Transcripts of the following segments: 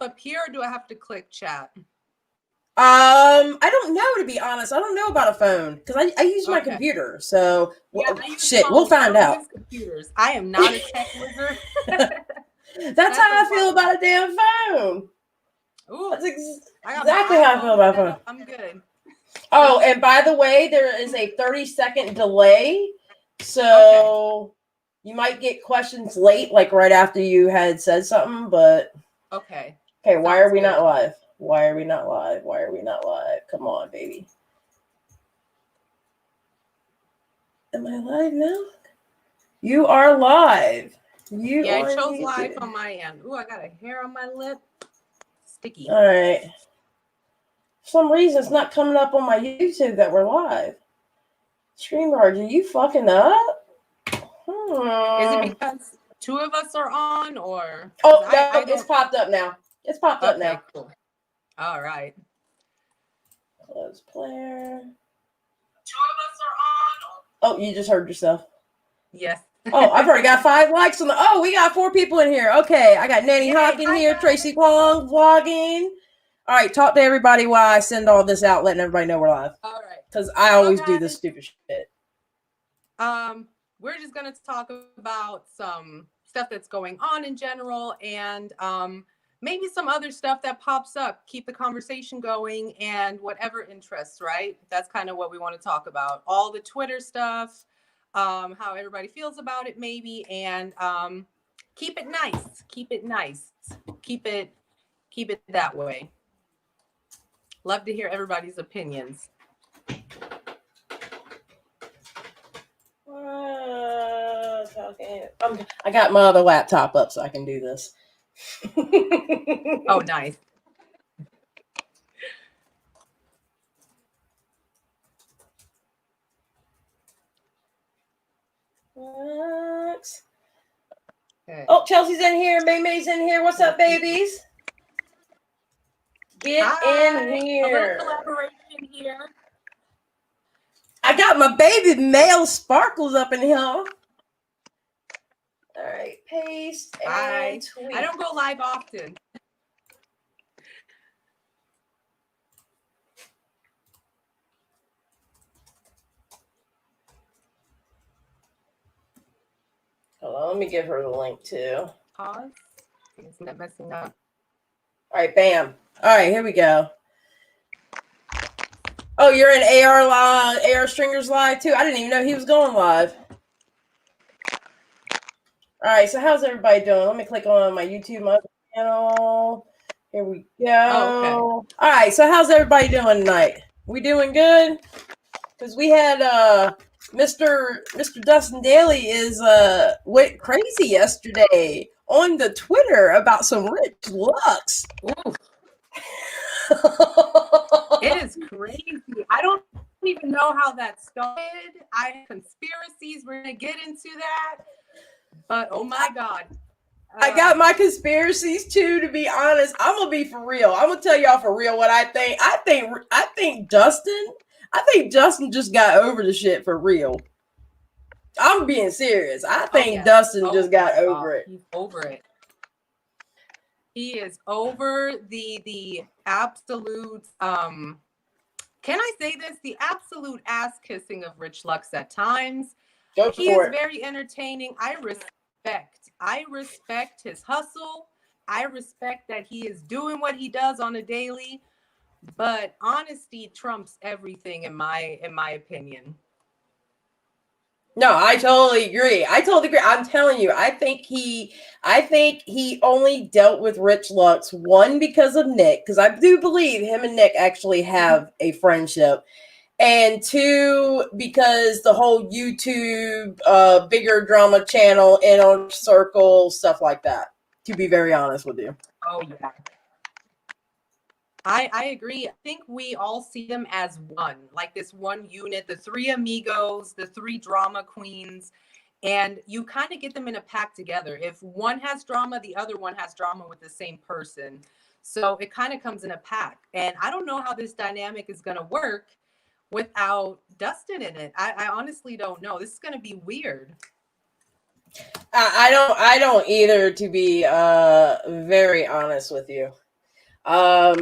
up here, or do I have to click chat? I don't know, to be honest. I don't know about a phone because I use my computer. So shit, we'll find out. Computers. I am not a tech wizard. That's how I feel about a damn phone. Ooh, that's exactly how I feel about a phone. I'm good. Oh, and by the way, there is a 30-second delay. So you might get questions late, like right after you had said something, but okay. Why are we not live? Why are we not live? Why are we not live? Come on, baby. Am I live now? You are live. I chose live on my end. Ooh, I got a hair on my lip. Sticky. All right. For some reason, it's not coming up on my YouTube that we're live. StreamYard, are you fucking up? Is it because two of us are on, or? Oh, no, it's popped up now. It's popped up now. Cool. All right. Close player. Two of us are on. Oh, you just heard yourself. Yes. Oh, I've already got 5 likes on the. Oh, we got 4 people in here. Okay, I got Nanny Hawk in here, Tracy Wong vlogging. All right, talk to everybody while I send all this out, letting everybody know we're live. All right. Because I always do this stupid shit. We're just gonna talk about some stuff that's going on in general, and maybe some other stuff that pops up. Keep the conversation going, and whatever interests. Right? That's kind of what we want to talk about. All the Twitter stuff. How everybody feels about it, maybe, and keep it nice. Keep it nice. Keep it that way. Love to hear everybody's opinions. I got my other laptop up so I can do this. Oh, nice. Okay. Oh, Chelsey's in here. May's in here. What's up, babies? Get in here. A little collaboration here. I got my baby male Sparklezzz up in here. All right, paste and tweet. I don't go live often. Hold on, let me give her the link too. Pause. Isn't that messing up? All right, bam. All right, here we go. Oh, you're in AR Stringers live too? I didn't even know he was going live. All right, so how's everybody doing? Let me click on my YouTube channel. Here we go. Oh, okay. All right, so how's everybody doing tonight? We doing good? Because we had Mr. Dustin Dailey went crazy yesterday on the Twitter about some rich looks. It is crazy. I don't even know how that started. Conspiracies, we're going to get into that. But oh my God. I got my conspiracies too, to be honest. I'm going to be for real. I'm going to tell y'all for real what I think. I think Dustin just got over the shit for real. I'm being serious. I think Dustin just got over it. He's over it. He is over the absolute, can I say this? The absolute ass kissing of Rich Lux at times. He is very entertaining. I respect his hustle. I respect that he is doing what he does on a daily, but honesty trumps everything in my opinion. No, I totally agree. I'm telling you, I think he only dealt with Rich Lux, one, because of Nick, because I do believe him and Nick actually have a friendship. And 2, because the whole YouTube bigger drama channel, Inner Circle, stuff like that, to be very honest with you. Oh yeah. I agree. I think we all see them as one, like this one unit, the 3 amigos, the 3 drama queens, and you kind of get them in a pack together. If one has drama, the other one has drama with the same person. So it kind of comes in a pack. And I don't know how this dynamic is going to work without Dustin in it. I honestly don't know. This is going to be weird. I don't either, to be very honest with you. I'm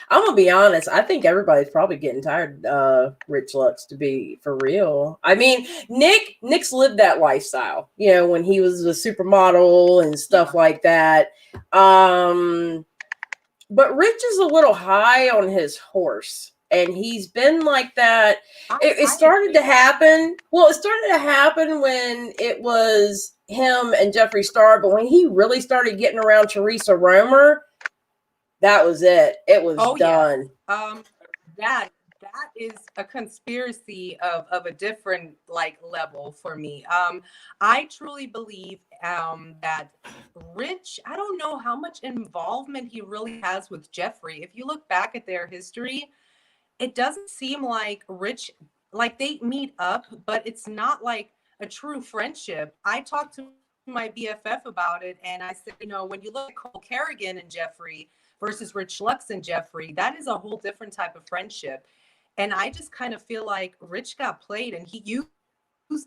gonna be honest. I think everybody's probably getting tired of Rich Lux, to be for real. I mean, Nick's lived that lifestyle, when he was a supermodel and stuff like that. But Rich is a little high on his horse. And he's been like that. It started to happen. Well, it started to happen when it was him and Jeffree Star. But when he really started getting around Teresa Romer, that was it. It was done. Yeah. That is a conspiracy of a different level for me. I truly believe that Rich, I don't know how much involvement he really has with Jeffree. If you look back at their history, it doesn't seem like Rich, they meet up, but it's not like a true friendship. I talked to my BFF about it, and I said, when you look at Cole Kerrigan and Jeffree versus Rich Lux and Jeffree, that is a whole different type of friendship. And I just kind of feel like Rich got played, and he used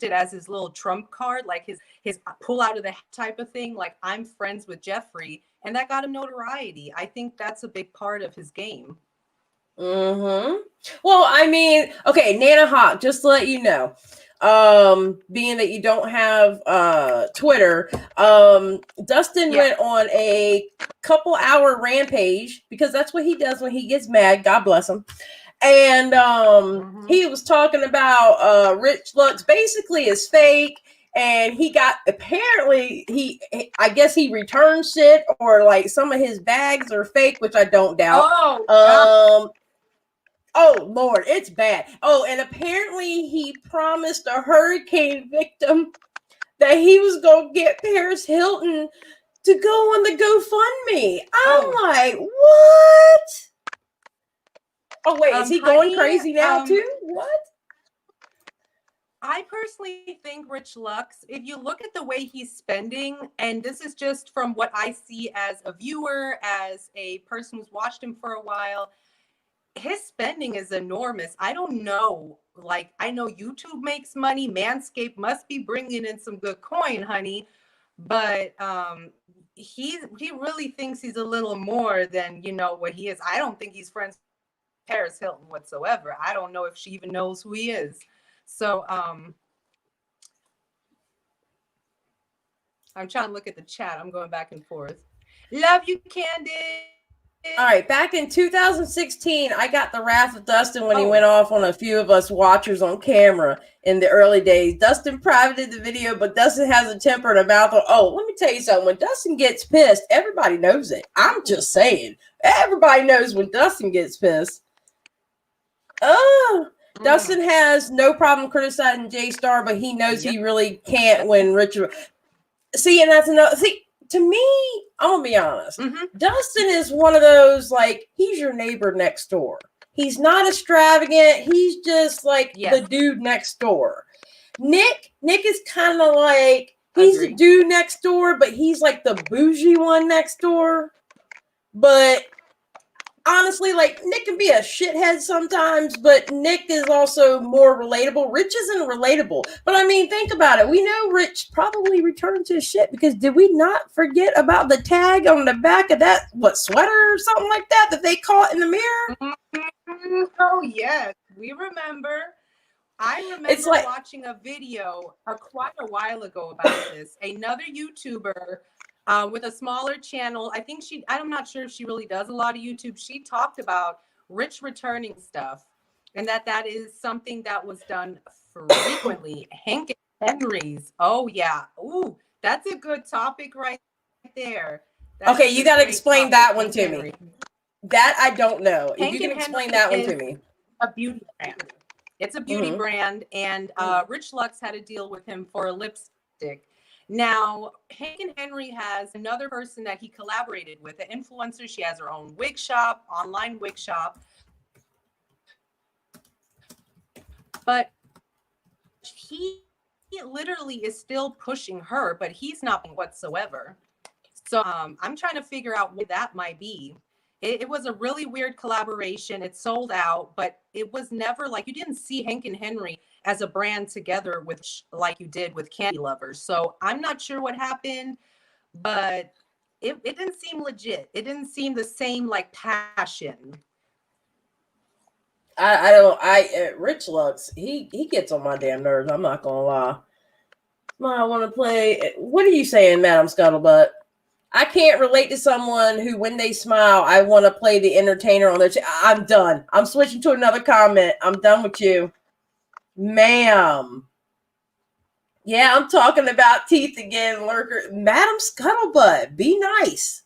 it as his little trump card, like his pull out of the type of thing, like I'm friends with Jeffree, and that got him notoriety. I think that's a big part of his game. Well, I mean, okay, Nana Hawk, just to let you know, being that you don't have Twitter, Dustin went on a couple-hour rampage, because that's what he does when he gets mad. God bless him. And he was talking about Rich Lux basically is fake. And he got, apparently, I guess he returned shit, or some of his bags are fake, which I don't doubt. Oh, Lord, it's bad. Oh, and apparently he promised a hurricane victim that he was going to get Paris Hilton to go on the GoFundMe. I'm like, what? Oh, wait, is he going crazy now, too? What? I personally think Rich Lux, if you look at the way he's spending, and this is just from what I see as a viewer, as a person who's watched him for a while, his spending is enormous. I don't know. I know YouTube makes money. Manscaped must be bringing in some good coin, honey. But he really thinks he's a little more than, what he is. I don't think he's friends with Paris Hilton whatsoever. I don't know if she even knows who he is. So I'm trying to look at the chat. I'm going back and forth. Love you, Candace. All right, back in 2016, I got the wrath of Dustin when he went off on a few of us watchers on camera in the early days. Dustin privated the video, but Dustin has a temper and a mouth. Let me tell you something. When Dustin gets pissed, everybody knows it. I'm just saying. Everybody knows when Dustin gets pissed. Dustin has no problem criticizing J-Star, but he knows he really can't when Richard. See, and that's another. See, to me, I'm gonna be honest. Dustin is one of those, he's your neighbor next door. He's not extravagant. He's just the dude next door. Nick is kind of he's the dude next door, but he's the bougie one next door. But honestly, Nick can be a shithead sometimes, but Nick is also more relatable. Rich isn't relatable. But I mean, think about it. We know Rich probably returned to his shit, because did we not forget about the tag on the back of that, sweater or something like that they caught in the mirror? Oh, yes. We remember. I remember watching a video quite a while ago about this. Another YouTuber with a smaller channel. I'm not sure if she really does a lot of YouTube. She talked about Rich returning stuff, and that is something that was done frequently. Hank and Henry's. Oh, yeah. Ooh, that's a good topic right there. Okay, you got to explain that one to me. That I don't know. If you can explain that one to me. A beauty brand. It's a beauty brand, and Rich Lux had a deal with him for a lipstick. Now, Hank and Henry has another person that he collaborated with, an influencer. She has her own wig shop, online wig shop. But he literally is still pushing her, but he's not whatsoever. So I'm trying to figure out what that might be. It was a really weird collaboration. It sold out, but it was never you didn't see Hank and Henry as a brand together with like you did with Candy Lovers. So I'm not sure what happened, but it didn't seem legit. It didn't seem the same like passion. Rich Lux, he gets on my damn nerves. I'm not gonna lie. I want to play. What are you saying, Madam Scuttlebutt? I can't relate to someone who, when they smile, I want to play the entertainer on their. I'm done. I'm switching to another comment. I'm done with you, ma'am. Yeah, I'm talking about teeth again, lurker. Madam Scuttlebutt, be nice.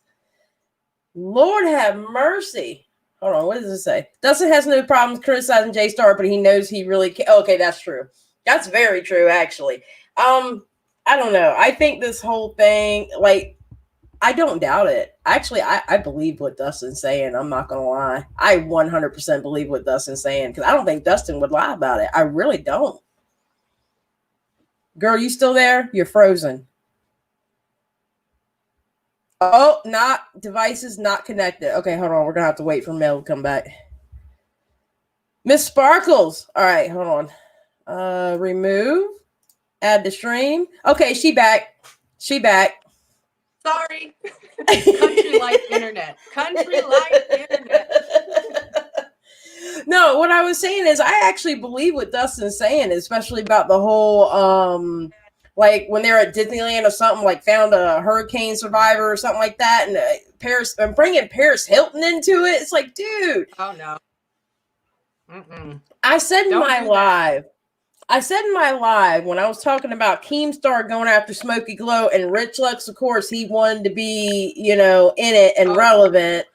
Lord have mercy. Hold on, what does it say? Dustin has no problems criticizing J Star, but he knows he really can. Okay, that's true. That's very true, actually. I don't know. I think this whole thing, like, I don't doubt it. Actually, I believe what Dustin's saying. I'm not going to lie. I 100% believe what Dustin's saying because I don't think Dustin would lie about it. I really don't. Girl, you still there? You're frozen. Oh, devices not connected. Okay, hold on. We're going to have to wait for Mel to come back. Miss Sparklezzz. All right, hold on. Remove. Add the stream. Okay, she back. Sorry. Country life internet. No, what I was saying is I actually believe what Dustin's saying, especially about the whole like when they're at Disneyland or something, like found a hurricane survivor or something like that, and Paris and bringing Paris Hilton into it. It's like, dude. Oh no. Mm-mm. I said in my live when I was talking about Keemstar going after Smokey Glow and Rich Lux, of course, he wanted to be, in it and relevant.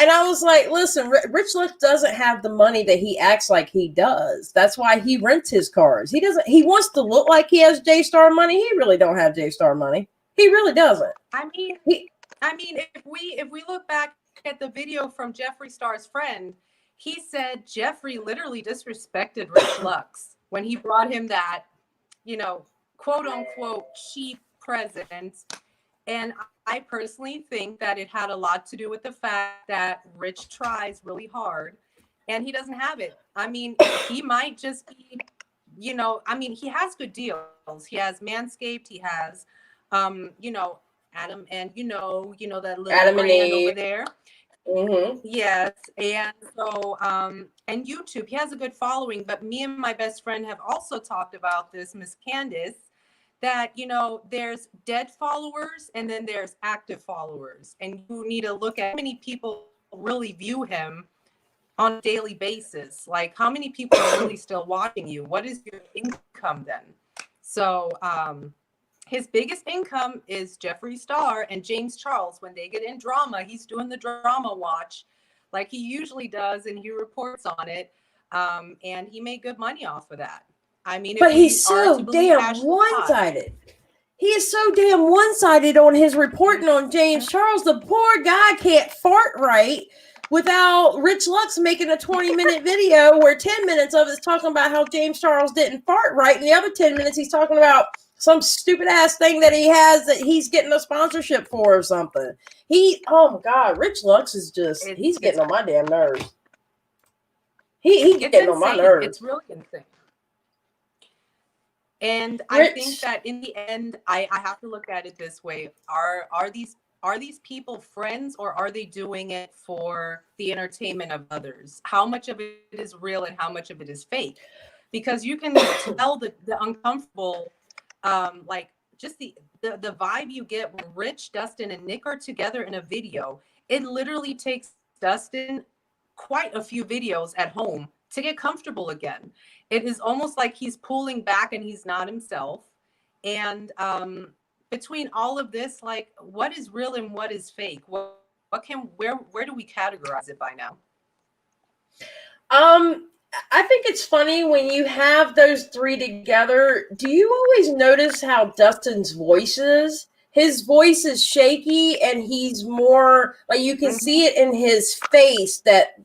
And I was like, listen, Rich Lux doesn't have the money that he acts like he does. That's why he rents his cars. He wants to look like he has J-Star money. He really don't have J-Star money. He really doesn't. I mean, if we look back at the video from Jeffree Star's friend, he said Jeffree literally disrespected Rich Lux when he brought him that, quote unquote cheap present. And I personally think that it had a lot to do with the fact that Rich tries really hard and he doesn't have it. I mean, he might just be, he has good deals. He has Manscaped. He has, Adam and, that little Adam and brand Eve over there. Mm-hmm. Yes. And so, and YouTube, he has a good following, but me and my best friend have also talked about this, Miss Candace, that, there's dead followers and then there's active followers. And you need to look at how many people really view him on a daily basis. Like how many people are really still watching you? What is your income then? So his biggest income is Jeffree Star and James Charles. When they get in drama, he's doing the drama watch like he usually does and he reports on it. And he made good money off of that. I mean, but he's so damn one-sided. He is so damn one-sided on his reporting on James Charles. The poor guy can't fart right without Rich Lux making a 20-minute video where 10 minutes of it's talking about how James Charles didn't fart right, and the other 10 minutes he's talking about some stupid ass thing that he has that he's getting a sponsorship for or something. Oh my God, Rich Lux is just he's getting on my damn nerves. He's getting on my nerves. It's really insane. And I think that in the end, I have to look at it this way. Are these people friends or are they doing it for the entertainment of others? How much of it is real and how much of it is fake? Because you can tell the uncomfortable, like just the vibe you get when Rich, Dustin, and Nick are together in a video. It literally takes Dustin quite a few videos at home to get comfortable again. It is almost like he's pulling back and he's not himself. And between all of this, like what is real and what is fake? Where do we categorize it by now? I think it's funny when you have those three together. Do you always notice how Dustin's voice is? His voice is shaky and he's more like you can see it in his face that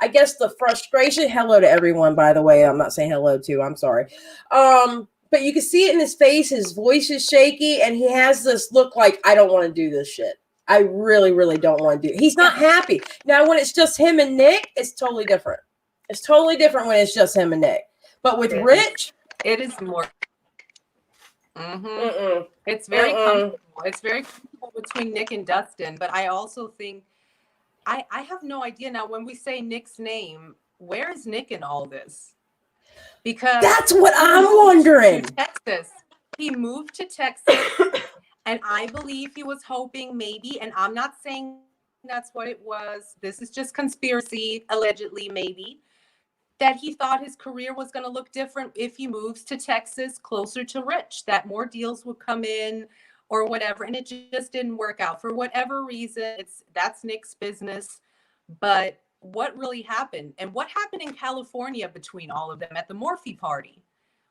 I guess the frustration. Hello to everyone, by the way. I'm not saying hello to. I'm sorry. But you can see it in his face. His voice is shaky, and he has this look like, I don't want to do this shit. I really, really don't want to do it. He's not happy. Now, when it's just him and Nick, it's totally different. It's totally different when it's just him and Nick. But with Rich, it is more. Mm-hmm. Mm-mm. It's very Mm-mm. comfortable. It's very comfortable between Nick and Dustin, but I also think I have no idea now when we say Nick's name, where is Nick in all this? Because That's what he I'm moved to wondering. Texas. He moved to Texas, and I believe he was hoping maybe, and I'm not saying that's what it was. This is just conspiracy, allegedly, maybe, that he thought his career was going to look different if he moves to Texas closer to Rich, that more deals would come in or whatever. And it just didn't work out for whatever reason. That's Nick's business. But what really happened and what happened in California between all of them at the Morphe party?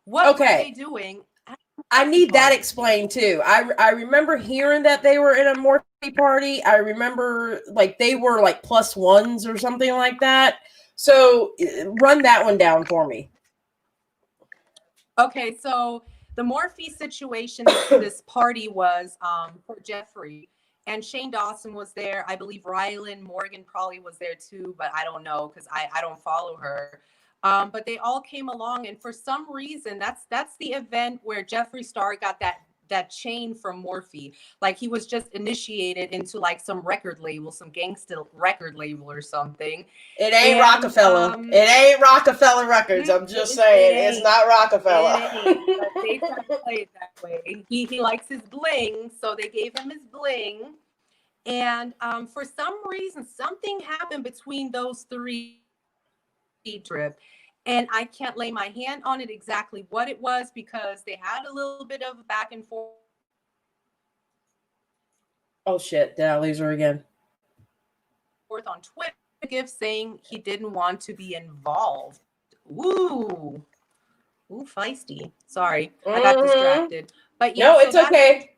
What were they Okay. doing at the I Morphe need that party? explained too. I remember hearing that they were in a Morphe party. I remember like they were like plus ones or something like that. So run that one down for me. Okay, so the Morphe situation, this party was for Jeffrey, and Shane Dawson was there. I believe Rylan Morgan probably was there too, but I don't know because I don't follow her. But they all came along, and for some reason, that's the event where Jeffree Star got that chain from Morphe. Like he was just initiated into like some record label, some gangsta record label or something. It ain't And Rockefeller. It ain't Rockefeller Records. I'm just saying. It's not Rockefeller. it ain't, but they try to play it that way. He likes his bling, so they gave him his bling. And for some reason, something happened between those three trip. And I can't lay my hand on it exactly what it was because they had a little bit of back and forth Oh shit, did I lose her again? on Twitter, saying he didn't want to be involved. Ooh. Ooh, feisty. Sorry, I got distracted. But yeah, No, so it's that's okay.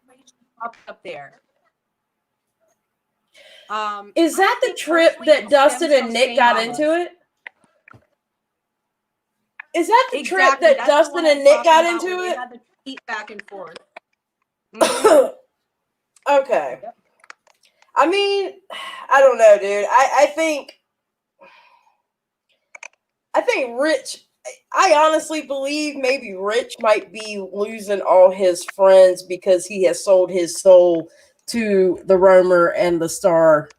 popped up there. Is I that the think trip partially that it Dustin stems and from Nick Stay got into Mamas. it? Is that the trip Exactly. that That's the Dustin one I'm and Nick talking got about into where they it? had the heat back and forth. Mm-hmm. Okay. Yep. I mean, I don't know, dude. I think Rich, I honestly believe maybe Rich might be losing all his friends because he has sold his soul to the Roamer and the Star.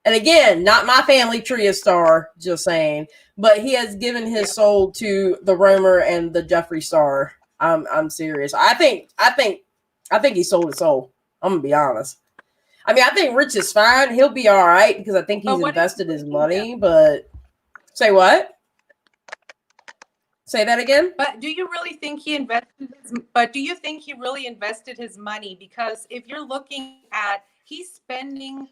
And again, not my family tree of Star, just saying, but he has given his soul to the Roamer and the Jeffree Star. I'm serious. I think he sold his soul. I'm gonna be honest. I mean, I think Rich is fine. He'll be all right because I think he's But what is invested his money. But say what? Say that again. But do you really think he invested but do you think he really invested his money? Because if you're looking at he's spending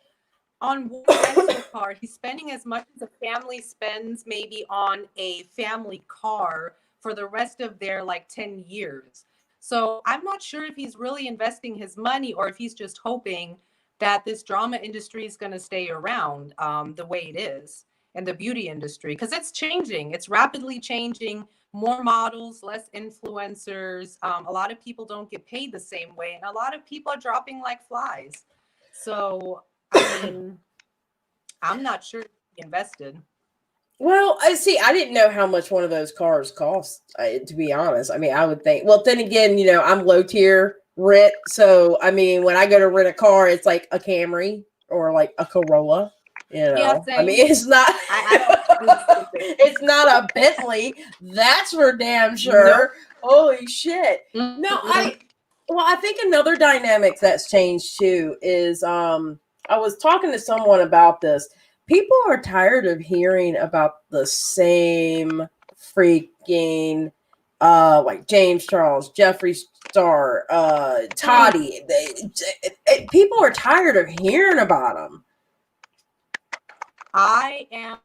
on one rental car, he's spending as much as a family spends maybe on a family car for the rest of their like 10 years. So I'm not sure if he's really investing his money or if he's just hoping that this drama industry is going to stay around the way it is and the beauty industry because it's changing. It's rapidly changing. More models, less influencers. A lot of people don't get paid the same way, and a lot of people are dropping like flies. So I mean, I'm not sure he invested. Well, I see. I didn't know how much one of those cars cost. To be honest, I mean, I would think. Well, then again, I'm low tier rent, so I mean, when I go to rent a car, it's like a Camry or like a Corolla. Yeah, I mean, same. it's not. I It's not a Bentley. That's for damn sure. Nope. Holy shit! No, Mm-mm. I think another dynamic that's changed too is I was talking to someone about this. People are tired of hearing about the same freaking like James Charles, Jeffree Star, Toddy. People are tired of hearing about them. I am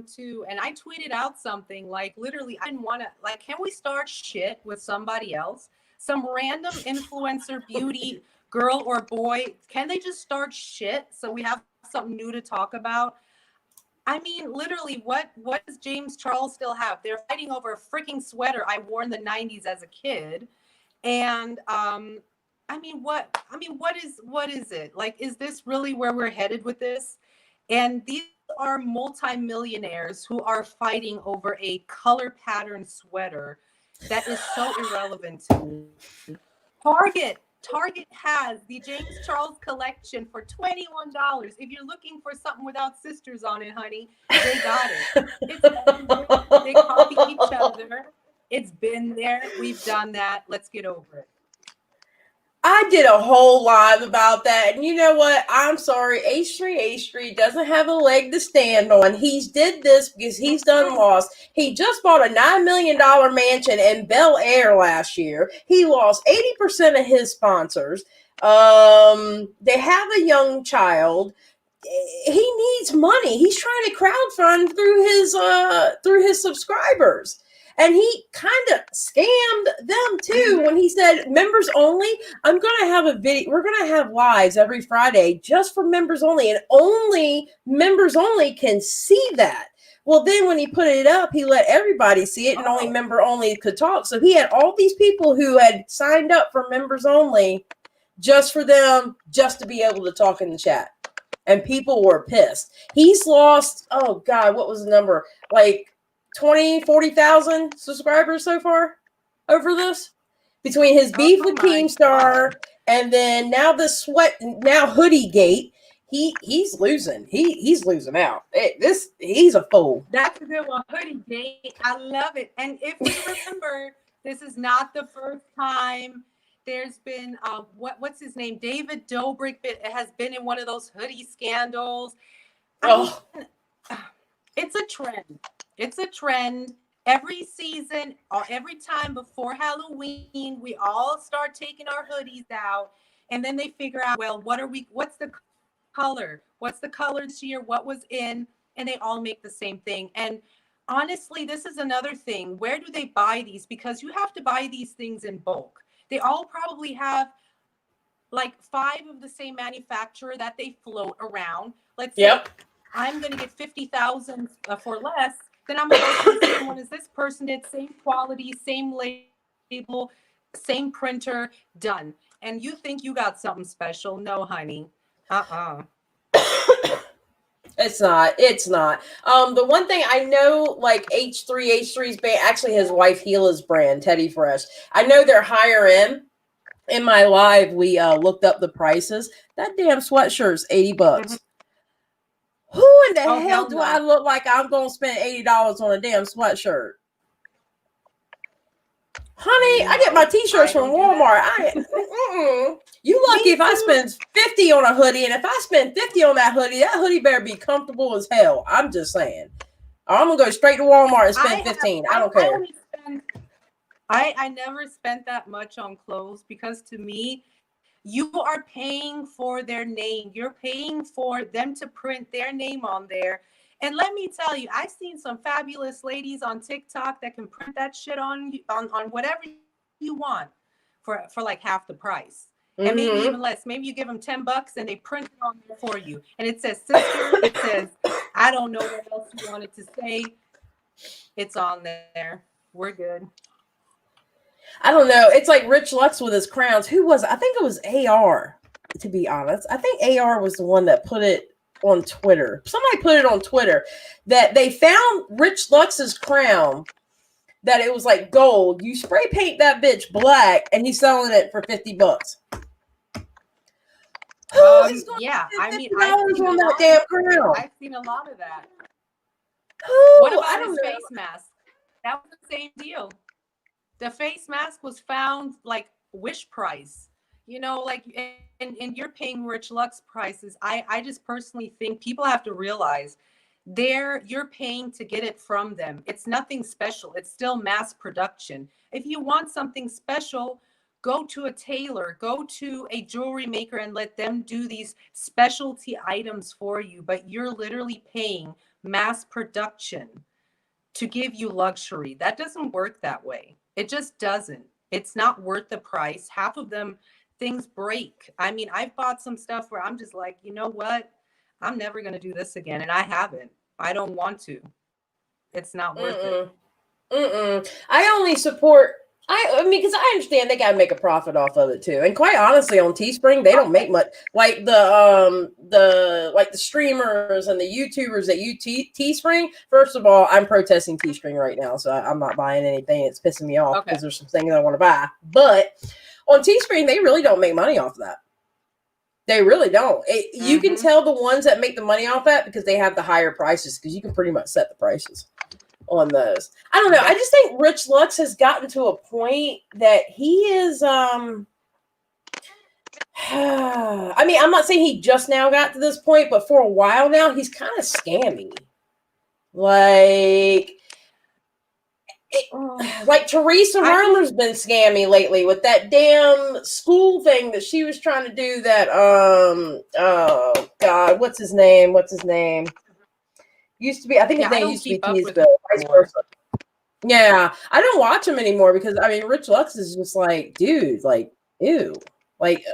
too. And I tweeted out something like literally, I didn't want to, like, can we start shit with somebody else? Some random influencer beauty girl or boy. Can they just start shit so we have something new to talk about? I mean, literally, what does James Charles still have? They're fighting over a freaking sweater I wore in the 90s as a kid. And what is it? Like, is this really where we're headed with this? And these are multimillionaires who are fighting over a color pattern sweater that is so irrelevant to me. Target has the James Charles collection for $21. If you're looking for something without sisters on it, honey, they got it. It's everywhere. They copy each other. It's been there. We've done that. Let's get over it. I did a whole live about that, and you know what? I'm sorry, H3 doesn't have a leg to stand on. He's did this because he's done lost. He just bought a $9 million mansion in Bel Air last year. He lost 80% of his sponsors. They have a young child. He needs money. He's trying to crowdfund through his subscribers. And he kind of scammed them too when he said members only. I'm going to have a video. We're going to have lives every Friday just for members only, and only members only can see that. Well, then when he put it up, he let everybody see it, and only member only could talk. So he had all these people who had signed up for members only just for them, just to be able to talk in the chat. And people were pissed. He's lost, oh God, what was the number? Like 40,000 subscribers so far over this, between his beef with Keemstar and then now Hoodie Gate. He's losing. He's losing out. He's a fool. That's a good one. Hoodie Gate. I love it. And if you remember, this is not the first time there's been what's his name? David Dobrik has been in one of those hoodie scandals. It's a trend. It's a trend. Every season, every time before Halloween, we all start taking our hoodies out, and then they figure out, well, what's the color? What's the color this year? What was in? And they all make the same thing. And honestly, this is another thing. Where do they buy these? Because you have to buy these things in bulk. They all probably have like 5 of the same manufacturer that they float around. Let's say I'm going to get 50,000 for less. Then I'm going to go to the same one as this person did, same quality, same label, same printer, done. And you think you got something special? No, honey. It's not. The one thing I know, like H3's band, actually his wife Gila's brand, Teddy Fresh. I know they're higher end. In my live, we looked up the prices. That damn sweatshirt's $80. Mm-hmm. Who in the hell do I look like I'm going to spend $80 on a damn sweatshirt? Honey, I get my t-shirts from Walmart. You lucky if I spend $50 on a hoodie, and if I spend $50 on that hoodie better be comfortable as hell. I'm just saying. I'm going to go straight to Walmart and spend $15. I don't care. I never spent that much on clothes because to me, you are paying for their name. You're paying for them to print their name on there. And let me tell you, I've seen some fabulous ladies on TikTok that can print that shit on whatever you want for like half the price. Mm-hmm. And maybe even less. Maybe you give them $10 and they print it on there for you. And it says sister, it says, I don't know what else you wanted to say. It's on there. We're good. I don't know. It's like Rich Lux with his crowns. Who was it? I think it was AR, to be honest. I think AR was the one that put it on Twitter. Somebody put it on Twitter that they found Rich Lux's crown, that it was like gold. You spray paint that bitch black and he's selling it for $50. Yeah, I mean, on that damn crown. I've seen a lot of that. Who? What about his face mask? That was the same deal. The face mask was found like wish price, you know, like, and you're paying Rich Lux prices. I just personally think people have to realize you're paying to get it from them. It's nothing special. It's still mass production. If you want something special, go to a tailor, go to a jewelry maker and let them do these specialty items for you. But you're literally paying mass production to give you luxury. That doesn't work that way. It just doesn't. It's not worth the price. Half of them, things break. I mean, I've bought some stuff where I'm just like, you know what? I'm never going to do this again. And I haven't. I don't want to. It's not worth it. I only support, I mean, because I understand they got to make a profit off of it too. And quite honestly, on Teespring, they don't make much. Like the streamers and the YouTubers that use Teespring. First of all, I'm protesting Teespring right now, so I'm not buying anything. It's pissing me off because there's some things I want to buy. But on Teespring, they really don't make money off of that. They really don't. You can tell the ones that make the money off that because they have the higher prices, because you can pretty much set the prices on those. I don't know. I just think Rich Lux has gotten to a point that he is I mean, I'm not saying he just now got to this point, but for a while now, he's kind of scammy. Like Teresa Romer's been scammy lately with that damn school thing that she was trying to do. That oh God, what's his name? Used to be, I think his name used to be Teasville, vice versa. Yeah, I don't watch him anymore because I mean, Rich Lux is just like, dude, like, ew, like.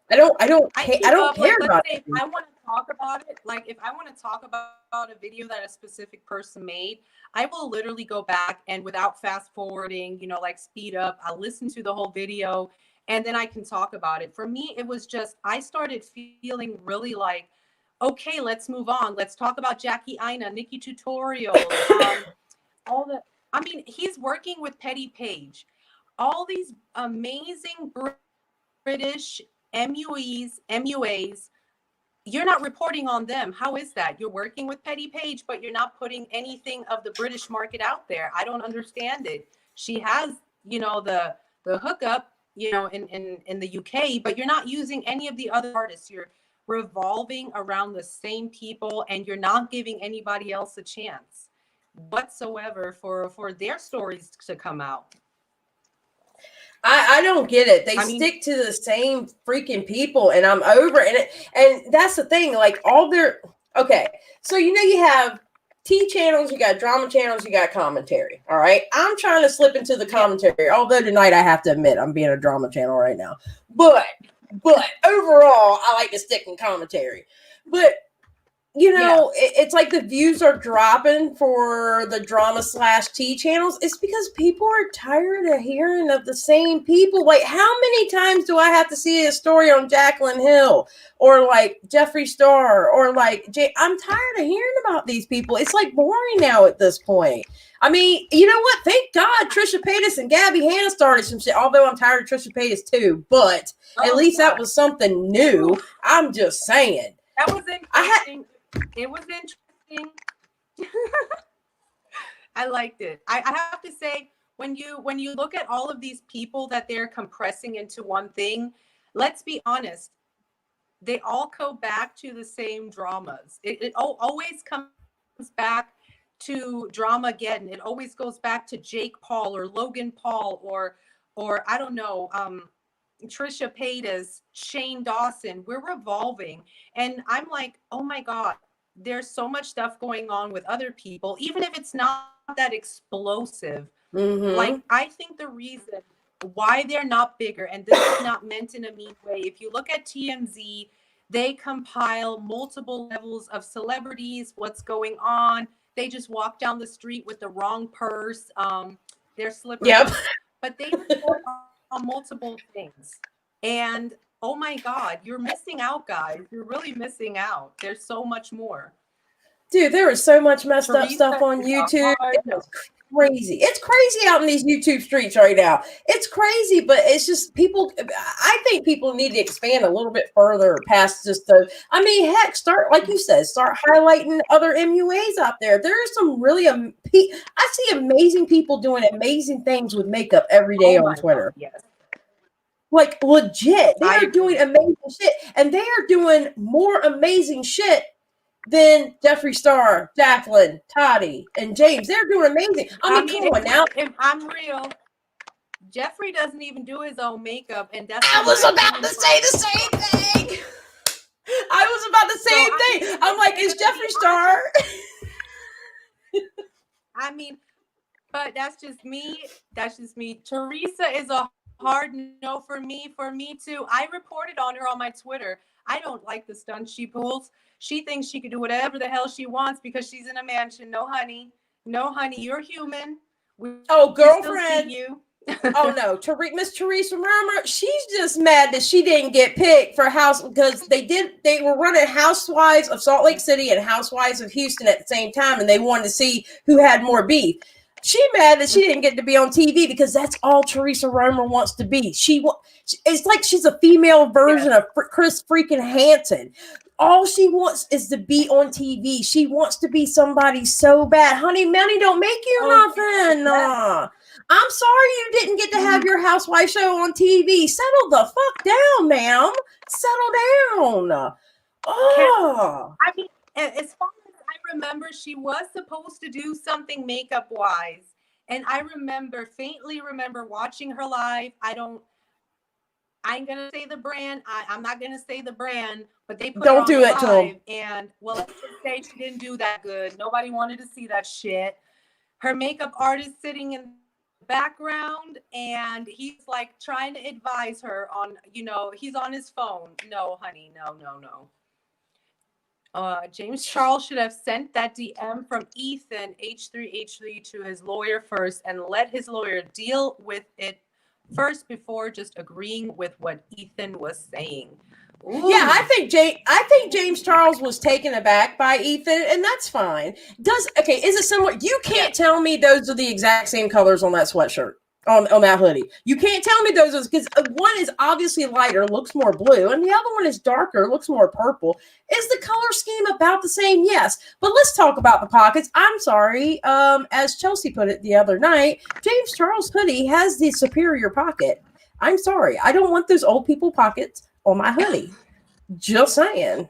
I don't care about it. If I want to talk about it, like if I want to talk about a video that a specific person made, I will literally go back and without fast forwarding, like speed up, I'll listen to the whole video and then I can talk about it. For me, it was just, I started feeling really like, okay, let's move on. Let's talk about Jackie Aina, Nikki Tutorials, he's working with Petty Page. All these amazing British MUAs, you're not reporting on them. How is that? You're working with Petty Page, but you're not putting anything of the British market out there. I don't understand it. She has, the hookup, in the UK, but you're not using any of the other artists. You're revolving around the same people and you're not giving anybody else a chance whatsoever for their stories to come out. I don't get it. They stick to the same freaking people, and I'm over it. And that's the thing. Like all their so you have T channels, you got drama channels, you got commentary. All right, I'm trying to slip into the commentary. Although tonight I have to admit I'm being a drama channel right now. But overall, I like to stick in commentary. But it's like the views are dropping for the drama / T channels. It's because people are tired of hearing of the same people. Like, how many times do I have to see a story on Jaclyn Hill or like Jeffree Star or like Jay? I'm tired of hearing about these people. It's like boring now at this point. I mean, you know what? Thank God Trisha Paytas and Gabby Hanna started some shit. Although I'm tired of Trisha Paytas too, but at least that was something new. I'm just saying. That was interesting. It was interesting. I liked it. I have to say, when you look at all of these people that they're compressing into one thing, let's be honest, they all go back to the same dramas. It always comes back to drama again. It always goes back to Jake Paul or Logan Paul or I don't know, Trisha Paytas, Shane Dawson. We're revolving. And I'm like, oh my God, there's so much stuff going on with other people, even if it's not that explosive. Like, I think the reason why they're not bigger, and this is not meant in a mean way, if you look at TMZ, they compile multiple levels of celebrities, what's going on. They just walk down the street with the wrong purse, their slippers. Yep. But they report on multiple things. And oh my God, you're missing out, guys. You're really missing out. There's so much more. Dude, there is so much messed up stuff on YouTube. It's crazy. It's crazy out in these YouTube streets right now. It's crazy, but it's just people. I think people need to expand a little bit further past just heck, start, like you said, start highlighting other MUAs out there. There are some really, I see amazing people doing amazing things with makeup every day on Twitter. God, yes. Like legit, they are doing amazing shit, and they are doing more amazing shit than Jeffree Star, Jaclyn, Toddy, and James. They're doing amazing. I mean come on now. If I'm real, Jeffree doesn't even do his own makeup, and that's. I was about to say the same thing. I'm like, is Jeffree Star? I mean, but that's just me. Teresa is a hard no for me too. I reported on her on my Twitter. I don't like the stunts she pulls. She thinks she can do whatever the hell she wants because she's in a mansion. No, honey, you're human. Girlfriend. You. Oh no, Miss Teresa Romer, she's just mad that she didn't get picked for house because they were running Housewives of Salt Lake City and Housewives of Houston at the same time, and they wanted to see who had more beef. She mad that she didn't get to be on TV because that's all Teresa Romer wants to be. It's like she's a female version of Chris freaking Hansen. All she wants is to be on TV. She wants to be somebody so bad. Honey, money don't make you nothing. I'm sorry you didn't get to have your housewife show on TV. Settle the fuck down, ma'am. Settle down. Oh. I mean, as far as I remember, she was supposed to do something makeup wise. And I faintly remember watching her live. I ain't gonna say the brand. I'm not gonna say the brand, but they put don't her on do it to him. And well, let's just say she didn't do that good. Nobody wanted to see that shit. Her makeup artist sitting in the background, and he's like trying to advise her on, he's on his phone. No, honey, no. James Charles should have sent that DM from Ethan H3 to his lawyer first and let his lawyer deal with it first before just agreeing with what Ethan was saying. Ooh. Yeah, I think James Charles was taken aback by Ethan, and that's fine. Is it similar? You can't tell me those are the exact same colors on that sweatshirt. On that hoodie. You can't tell me those are, because one is obviously lighter, looks more blue, and the other one is darker, looks more purple. Is the color scheme about the same? Yes. But let's talk about the pockets. I'm sorry. As Chelsey put it the other night, James Charles' hoodie has the superior pocket. I'm sorry. I don't want those old people pockets on my hoodie. Just saying.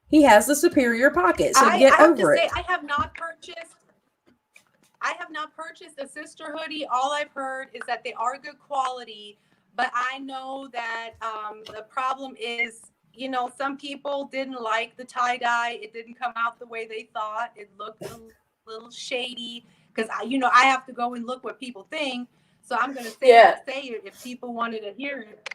He has the superior pocket, so get over it. I have not purchased a sister hoodie. All I've heard is that they are good quality, but I know that the problem is, some people didn't like the tie-dye. It didn't come out the way they thought. It looked a little shady because I have to go and look what people think. So I'm going to say it if people wanted to hear it.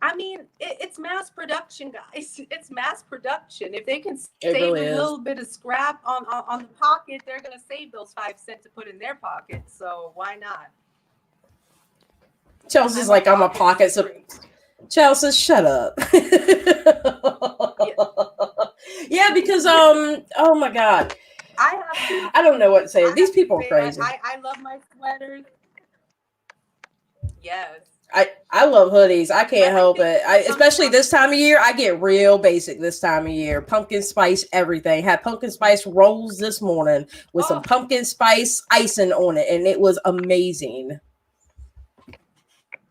I mean, it's mass production, guys. It's mass production. If they can save a little bit of scrap on the pocket, they're going to save those 5 cents to put in their pocket. So why not? Chelsea's like, I'm a pocket. So Chelsea, shut up. Yeah, because oh my God, I don't know what to say. These people are crazy. I love my sweaters. Yes. I love hoodies. I can't help it. Especially this time of year, I get real basic this time of year. Pumpkin spice everything. Had pumpkin spice rolls this morning with some pumpkin spice icing on it, and it was amazing.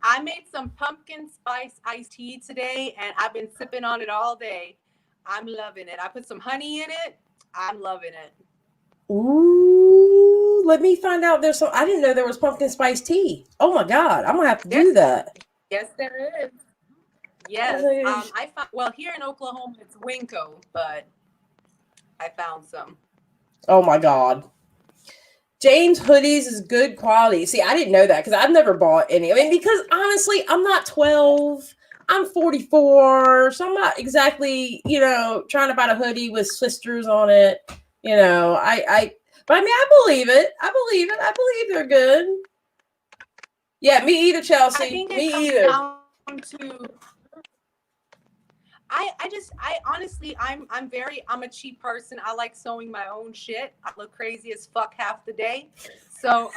I made some pumpkin spice iced tea today, and I've been sipping on it all day. I'm loving it. I put some honey in it. I'm loving it. Ooh, let me find out. I didn't know there was pumpkin spice tea. Oh my God, I'm gonna have to do that. Yes, there is. Yes. I found, here in Oklahoma it's Winco, but I found some. Oh my God. James hoodies is good quality. See, I didn't know that because I've never bought any. I mean, because honestly, I'm not 12. I'm 44, so I'm not exactly, trying to buy a hoodie with sisters on it. But I mean, I believe it. I believe they're good. Yeah, me either, Chelsea. Me either. I'm a cheap person. I like sewing my own shit. I look crazy as fuck half the day. So,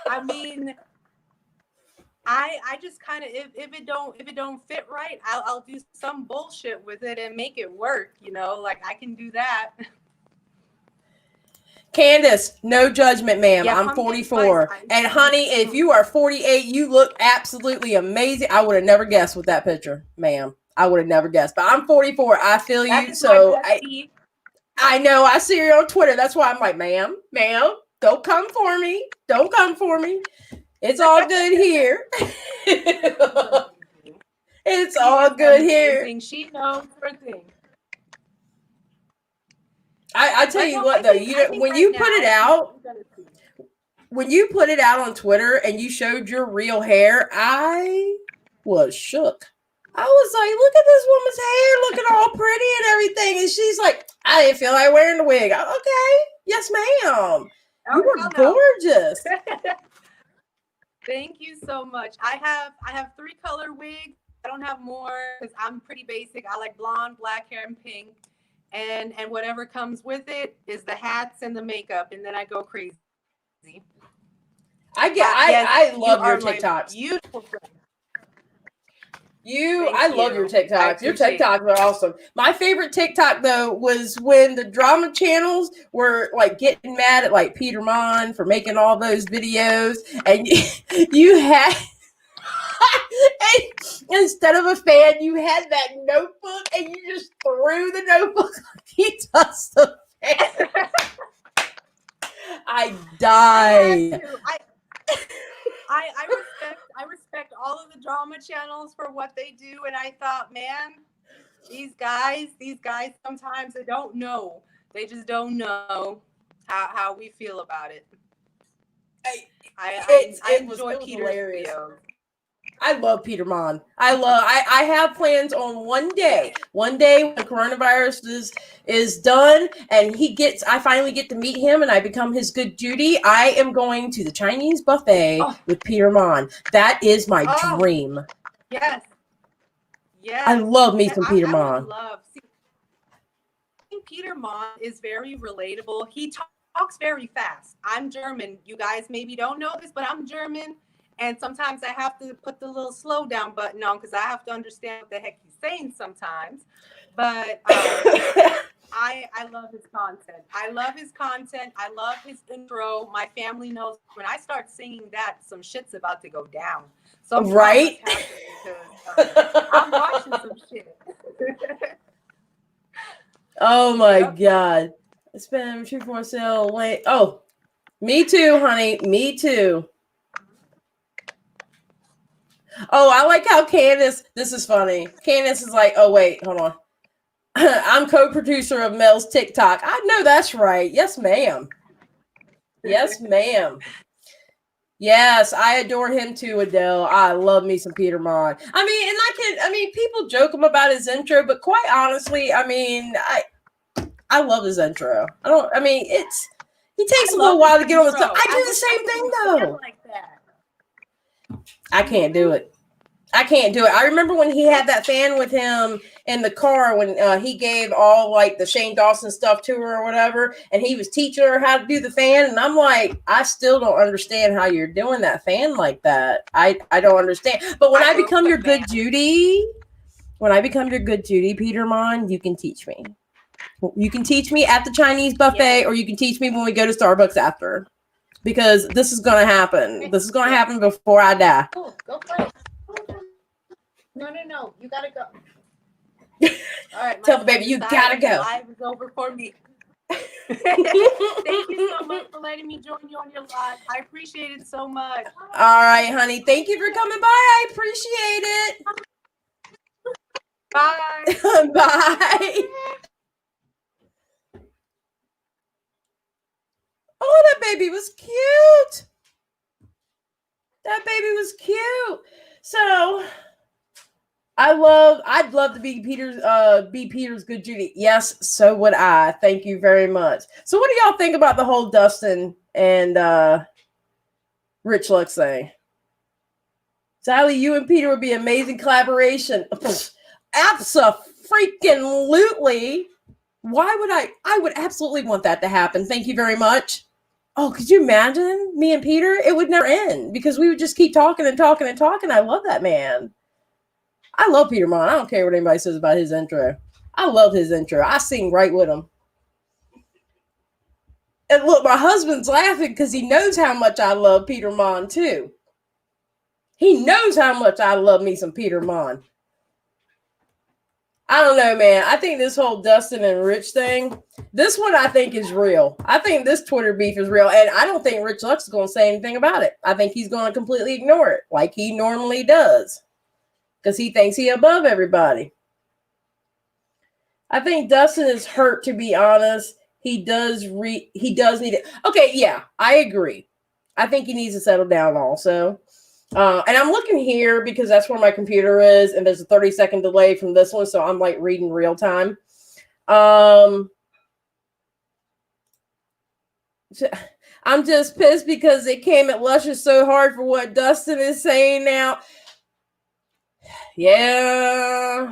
I mean, I just kind of, if it don't fit right, I'll do some bullshit with it and make it work. Like I can do that. Candace, no judgment, ma'am. Yeah, I'm 44. And honey, if you are 48, you look absolutely amazing. I would have never guessed with that picture, ma'am. I would have never guessed. But I'm 44. I feel you. So I know. I see her on Twitter. That's why I'm like, ma'am, don't come for me. Don't come for me. It's all good here. It's all good here. She knows her thing. I tell you what, though, when you put it out on Twitter and you showed your real hair, I was shook. I was like, look at this woman's hair, looking all pretty and everything. And she's like, I didn't feel like wearing the wig. Okay. Yes, ma'am. You were gorgeous. Thank you so much. I have 3 color wigs. I don't have more because I'm pretty basic. I like blonde, black hair, and pink. and whatever comes with it is the hats and the makeup, and then I go crazy. I love your TikToks. Beautiful friend. I love your TikToks. Your TikToks are awesome. My favorite TikTok though was when the drama channels were like getting mad at like Peter Mon for making all those videos, and you had and instead of a fan, you had that notebook, and you just threw the notebook like he does the fan. I died. I respect all of the drama channels for what they do, and I thought, man, these guys sometimes they don't know. They just don't know how we feel about it. I enjoy Peter's videos. I love Peter Mon. I have plans on one day when coronavirus is done and I finally get to meet him and I become his good Judy. I am going to the Chinese buffet with Peter Mon. That is my dream. Yes. I love me some Peter Mon. I think Peter Mon is very relatable. He talks very fast. I'm German. You guys maybe don't know this, but I'm German. And sometimes I have to put the little slow down button on because I have to understand what the heck he's saying sometimes. But I love his content. I love his intro. My family knows when I start singing that, some shit's about to go down. So right? I'm watching some shit. Oh my God. It's been true for sale. Wait. Oh, me too, honey. Me too. Oh, I like how Candace, this is funny. Candace is like, oh, wait, hold on. I'm co-producer of Mel's TikTok. I know that's right. Yes, ma'am. Yes, ma'am. Yes, I adore him too, Adele. I love me some Peter Mon. People joke him about his intro, but quite honestly, I love his intro. He takes a little while to get on the stuff. I do the same thing though. Like that. I can't do it. I remember when he had that fan with him in the car when he gave all like the Shane Dawson stuff to her or whatever, and he was teaching her how to do the fan. And I'm like, I still don't understand how you're doing that fan like that. I don't understand. But when I become your good Judy, Peter Mon, you can teach me. You can teach me at the Chinese buffet, or you can teach me when we go to Starbucks after. Because this is going to happen. This is going to happen before I die. Cool. Go play. No. You got to go. All right. Tell the baby, you got to go. Live is over for me. Thank you so much for letting me join you on your live. I appreciate it so much. All right, honey. Thank you for coming by. I appreciate it. Bye. Bye. Oh, that baby was cute. So I'd love to be Peter's good Judy. Yes, so would I. Thank you very much. So what do y'all think about the whole Dustin and Rich Lux thing? Sally, you and Peter would be amazing collaboration. Abso-freaking-lutely. Why would I would absolutely want that to happen. Thank you very much. Oh, could you imagine me and Peter? It would never end because we would just keep talking and talking and talking. I love that man. I love Peter Mon. I don't care what anybody says about his intro. I love his intro. I sing right with him. And look, my husband's laughing because he knows how much I love Peter Mon too. He knows how much I love me some Peter Mon. I don't know, man. I think this whole Dustin and Rich thing, this one I think is real. I think this Twitter beef is real. And I don't think Rich Lux is going to say anything about it. I think he's going to completely ignore it like he normally does. Because he thinks he's above everybody. I think Dustin is hurt, to be honest. He does need it. Okay, yeah, I agree. I think he needs to settle down also. And I'm looking here because that's where my computer is, and there's a 30-second delay from this one, so I'm like reading real time. I'm just pissed because it came at Luscious so hard for what Dustin is saying now. Yeah.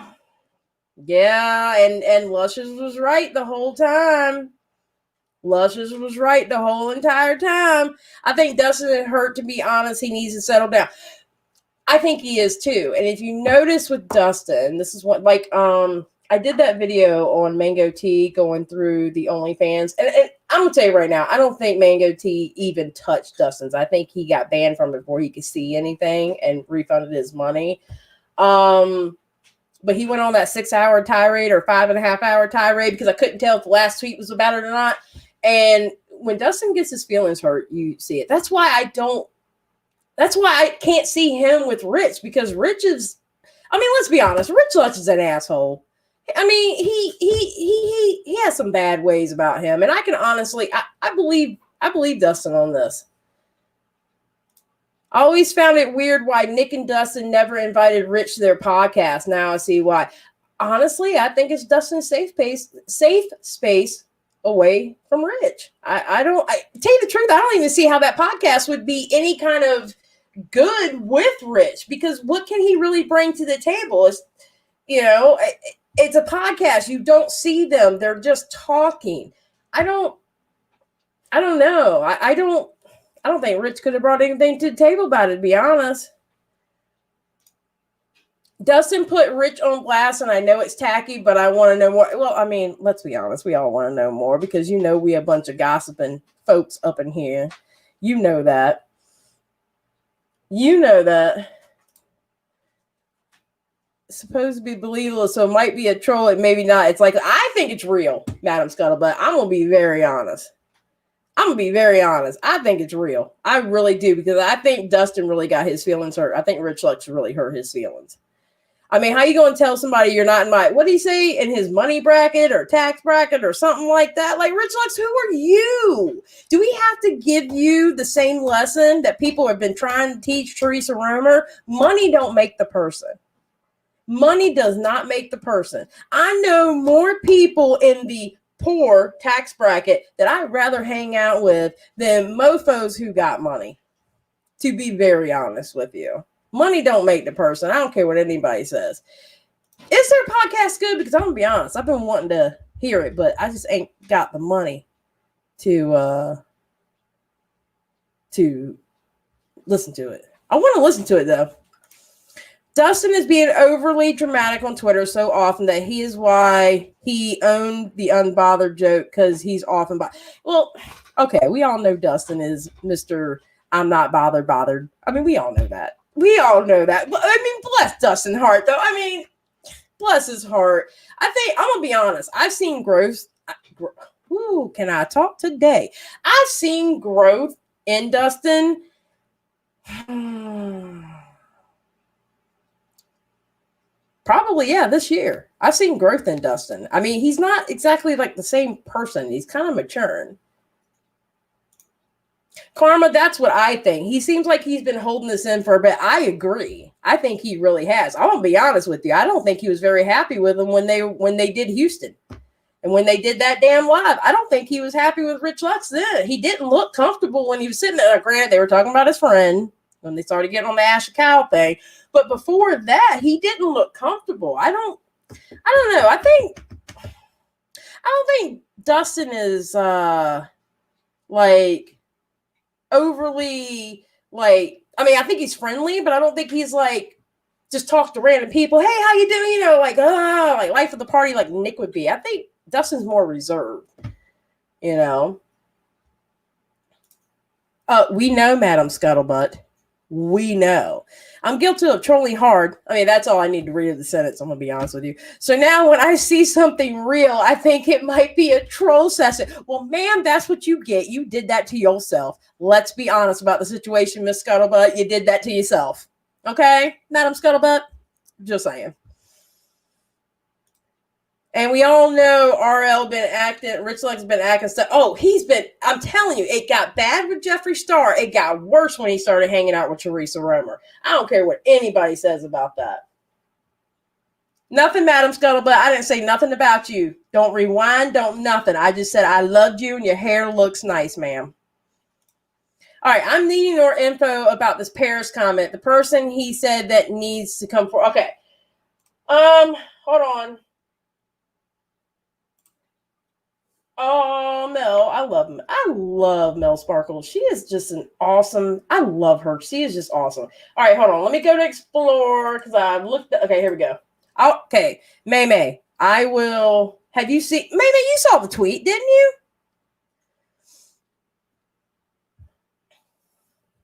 Yeah, and Luscious was right the whole time. Luscious was right the whole entire time. I think Dustin is hurt, to be honest. He needs to settle down. I think he is too. And if you notice with Dustin, this is what, like, I did that video on Mango Tea going through the OnlyFans. And I'm going to tell you right now, I don't think Mango Tea even touched Dustin's. I think he got banned from it before he could see anything and refunded his money. But he went on that 6-hour tirade or 5.5-hour tirade because I couldn't tell if the last tweet was about it or not. And when Dustin gets his feelings hurt, you see it. That's why I can't see him with Rich, because Rich is, I mean, let's be honest, Rich Lutz is an asshole. I mean, he has some bad ways about him. And I can honestly, I believe Dustin on this. I always found it weird why Nick and Dustin never invited Rich to their podcast. Now I see why. Honestly, I think it's Dustin's safe space away from Rich. I tell you the truth, I don't even see how that podcast would be any kind of good with Rich, because what can he really bring to the table? It's, it's a podcast. You don't see them. They're just talking. I don't know. I don't think Rich could have brought anything to the table about it, to be honest. Dustin put Rich on blast, and I know it's tacky, but I want to know more. Well, I mean, let's be honest. We all want to know more because, we a bunch of gossiping folks up in here. You know that. It's supposed to be believable, so it might be a troll. It maybe not. It's like, I think it's real, Madam Scuttlebutt. I'm going to be very honest. I think it's real. I really do, because I think Dustin really got his feelings hurt. I think Rich Lux really hurt his feelings. I mean, how you going to tell somebody you're not in what do you say, in his money bracket or tax bracket or something like that? Like, Rich Lux, who are you? Do we have to give you the same lesson that people have been trying to teach Teresa Romer? Money don't make the person. Money does not make the person. I know more people in the poor tax bracket that I'd rather hang out with than mofos who got money, to be very honest with you. Money don't make the person. I don't care what anybody says. Is their podcast good? Because I'm going to be honest, I've been wanting to hear it, but I just ain't got the money to listen to it. I want to listen to it, though. Dustin is being overly dramatic on Twitter so often that he is why he owned the unbothered joke, because he's often well, okay, we all know Dustin is Mr. I'm not bothered. I mean, we all know that. But I mean, bless Dustin's heart, though. I mean, bless his heart. I think, I'm going to be honest, I've seen growth. Ooh, can I talk today? I've seen growth in Dustin. Probably, yeah, this year. I've seen growth in Dustin. I mean, he's not exactly like the same person. He's kind of maturing. Karma, that's what I think. He seems like he's been holding this in for a bit. I agree. I think he really has. I'm going to be honest with you. I don't think he was very happy with him when they did Houston. And when they did that damn live, I don't think he was happy with Rich Lutz then. He didn't look comfortable when he was sitting there. Granted, they were talking about his friend when they started getting on the Asher Cow thing. But before that, he didn't look comfortable. I don't know. I don't think Dustin is like overly like, I mean, I think he's friendly, but I don't think he's like just talk to random people. Hey, how you doing? Like life of the party, like Nick would be. I think Dustin's more reserved, We know, Madam Scuttlebutt. We know. I'm guilty of trolling hard. I mean, that's all I need to read of the sentence. I'm going to be honest with you. So now when I see something real, I think it might be a troll session. Well, ma'am, that's what you get. You did that to yourself. Let's be honest about the situation, Miss Scuttlebutt. You did that to yourself. Okay, Madam Scuttlebutt? Just saying. And we all know RL been acting, Rich Lux been acting stuff. Oh, I'm telling you, it got bad with Jeffree Star. It got worse when he started hanging out with Teresa Romer. I don't care what anybody says about that. Nothing, Madam Scuttlebutt. I didn't say nothing about you. Don't rewind, don't nothing. I just said I loved you and your hair looks nice, ma'am. All right, I'm needing more info about this Paris comment. The person he said that needs to come for. Okay. Hold on. Oh, Mel, I love Mel Sparkle. She is just an awesome. I love her. She is just awesome. All right, hold on. Let me go to explore because I looked. Okay, here we go. Okay, May May. I will. Have you seen May May? You saw the tweet, didn't you?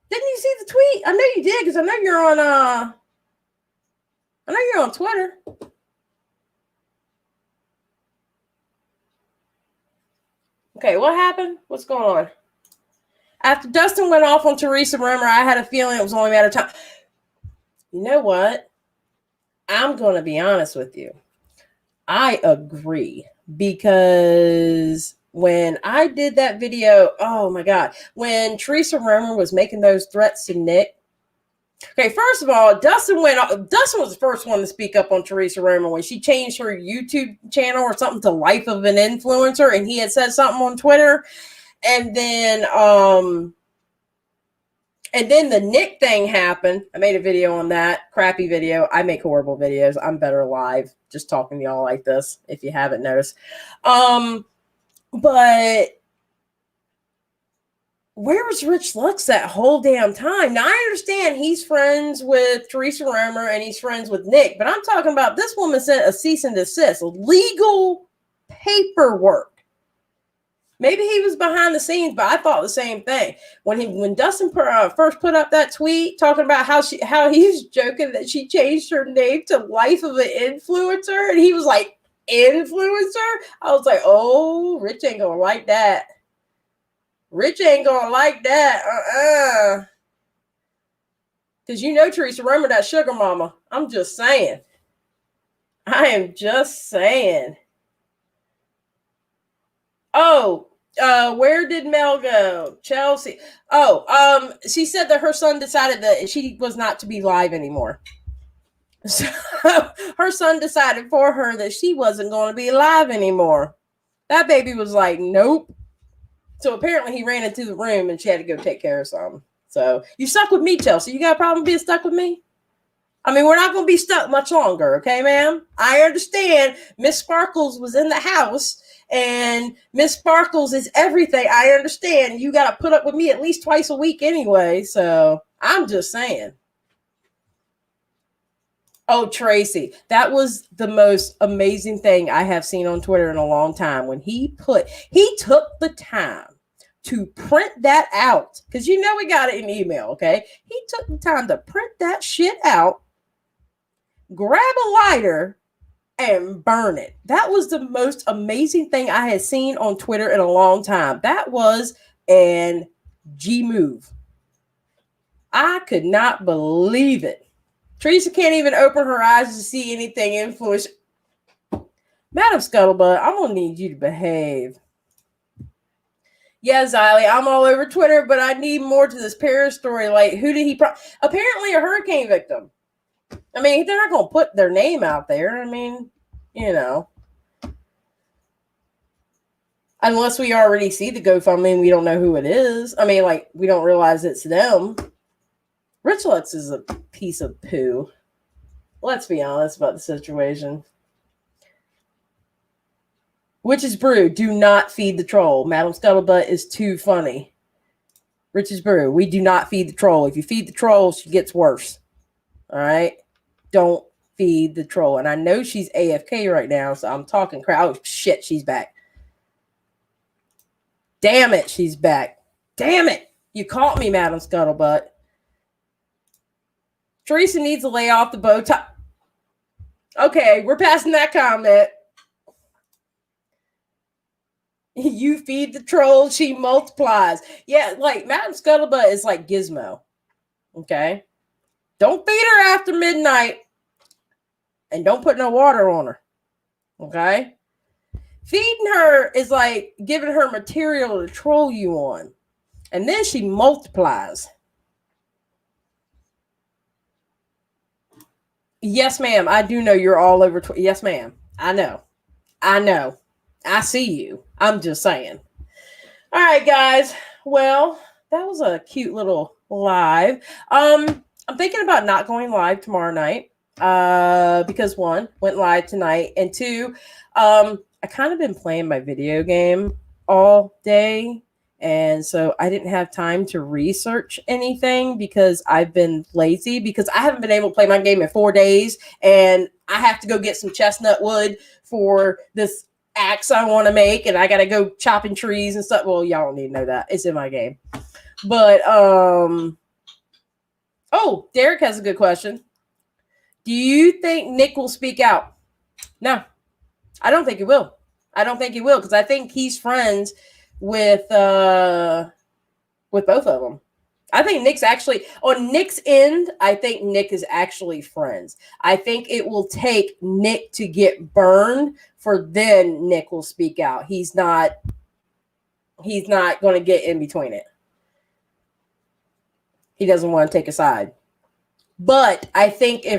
Didn't you see the tweet? I know you did because I know you're on. I know you're on Twitter. Okay, what happened? What's going on? After Dustin went off on Teresa Rumor, I had a feeling it was only a matter of time. You know what? I'm going to be honest with you. I agree because when I did that video, oh my God, when Teresa Rumor was making those threats to Nick. Okay, first of all, Dustin was the first one to speak up on Teresa Rumor when she changed her YouTube channel or something to Life of an Influencer, and he had said something on Twitter. And then the Nick thing happened. I made a video on that. Crappy video. I make horrible videos. I'm better live. Just talking to y'all like this, if you haven't noticed. But where was Rich Lux that whole damn time? Now, I understand he's friends with Teresa Romer and he's friends with Nick, but I'm talking about this woman sent a cease and desist, legal paperwork. Maybe he was behind the scenes, but I thought the same thing. When Dustin first put up that tweet talking about how he was joking that she changed her name to Life of an Influencer, and he was like, influencer? I was like, oh, Rich ain't gonna like that. Rich ain't gonna like that. Because you know Teresa Romer, that sugar mama. I'm just saying. I am just saying. Oh, where did Mel go? Chelsey. Oh, she said that her son decided that she was not to be live anymore. So her son decided for her that she wasn't going to be live anymore. That baby was like, nope. So apparently he ran into the room and she had to go take care of something. So you stuck with me, Chelsey. You got a problem being stuck with me? I mean, we're not going to be stuck much longer, okay, ma'am? I understand Miss Sparklezzz was in the house and Miss Sparklezzz is everything. I understand. You got to put up with me at least twice a week anyway. So I'm just saying. Oh, Tracy, that was the most amazing thing I have seen on Twitter in a long time. When he took the time to print that out, because you know we got it in email, okay? He took the time to print that shit out, grab a lighter, and burn it. That was the most amazing thing I had seen on Twitter in a long time. That was an G move. I could not believe it. Teresa can't even open her eyes to see anything influence. Madam Scuttlebutt, I'm going to need you to behave. Yeah, Xylee, I'm all over Twitter, but I need more to this Paris story. Like, who did he... Apparently a hurricane victim. I mean, they're not going to put their name out there. I mean, you know. Unless we already see the GoFundMe and we don't know who it is. I mean, like, we don't realize it's them. Rich Lux is a piece of poo. Let's be honest about the situation. Witch's Brew, do not feed the troll. Madam Scuttlebutt is too funny. Rich's Brew, we do not feed the troll. If you feed the troll, she gets worse. All right? Don't feed the troll. And I know she's AFK right now, so I'm talking crap. Oh, shit, she's back. Damn it, she's back. Damn it. You caught me, Madam Scuttlebutt. Teresa needs to lay off the bow tie. Okay, we're passing that comment. You feed the troll, she multiplies. Yeah, like Madam Scuttlebutt is like Gizmo. Okay? Don't feed her after midnight. And don't put no water on her. Okay? Feeding her is like giving her material to troll you on. And then she multiplies. Yes, ma'am. I do know you're all over Twitter. Yes, ma'am. I know. I see you. I'm just saying. All right, guys. Well, that was a cute little live. I'm thinking about not going live tomorrow night. Because one, went live tonight, and two, I kind of been playing my video game all day. And so I didn't have time to research anything because I've been lazy because I haven't been able to play my game in 4 days. And I have to go get some chestnut wood for this axe I want to make. And I got to go chopping trees and stuff. Well, y'all don't need to know that. It's in my game. But, oh, Derek has a good question. Do you think Nick will speak out? No, I don't think he will. I don't think he will because I think he's friends with both of them. I think Nick's actually on Nick's end. I think Nick is actually friends. I think it will take Nick to get burned for then Nick will speak out. He's not going to get in between it. He doesn't want to take a side. But I think I